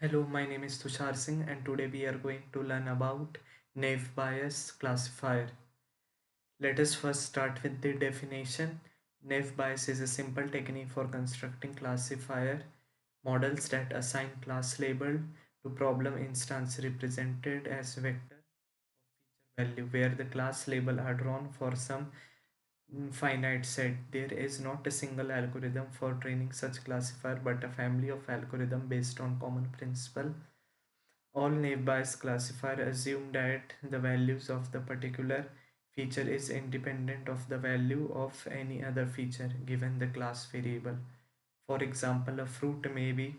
Hello, my name is Tushar Singh and today we are going to learn about Naive Bayes classifier. Let us first start with the definition. Naive Bayes is a simple technique for constructing classifier models that assign class label to problem instance represented as vector value where the class label are drawn for some finite set. There is not a single algorithm for training such classifier but a family of algorithm based on common principle. All naive-Bayes classifier assume that the values of the particular feature is independent of the value of any other feature given the class variable. For example, a fruit may be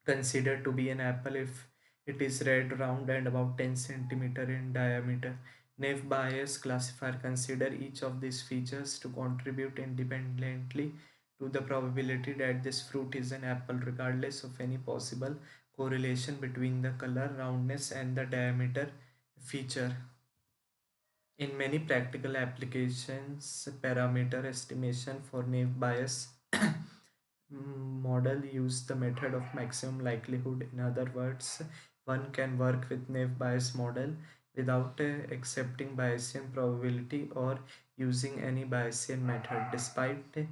considered to be an apple if it is red, round, and about 10 centimeter in diameter. Naive-Bayes classifier consider each of these features to contribute independently to the probability that this fruit is an apple regardless of any possible correlation between the color, roundness, and the diameter feature. In many practical applications, parameter estimation for naive Bayes model use the method of maximum likelihood. In other words, one can work with naive Bayes model without accepting Bayesian probability or using any Bayesian method. Despite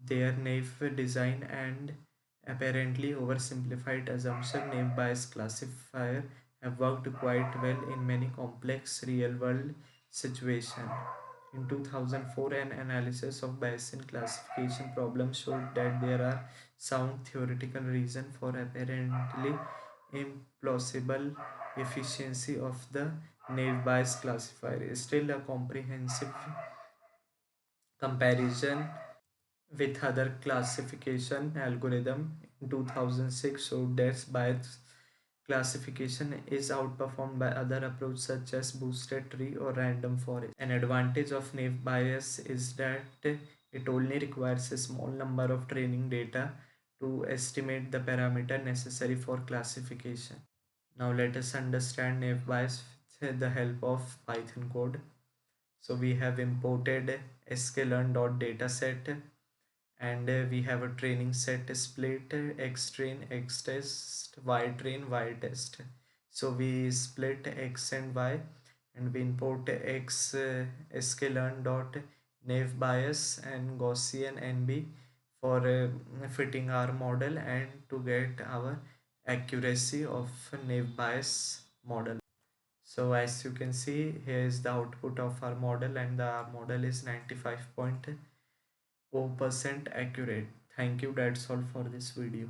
their naive design and apparently oversimplified assumption, naive Bayes classifier have worked quite well in many complex real-world situations. In 2004, an analysis of Bayesian classification problems showed that there are sound theoretical reasons for apparently implausible efficiency of the naive Bayes classifier. Still, a comprehensive comparison with other classification algorithm in 2006 showed that Bayes classification is outperformed by other approaches such as boosted tree or random forest. An advantage of naive Bayes is that it only requires a small number of training data to estimate the parameter necessary for classification. Now let us understand naive Bayes with the help of Python code. So we have imported sklearn.dataset and we have a training set split x train x test y train y test. So we split x and y and we import x sklearn dot naive Bayes and Gaussian NB for fitting our model and to get our accuracy of naive Bayes model. So as you can see, here is the output of our model and the model is 95.0% accurate. Thank you. That's all for this video.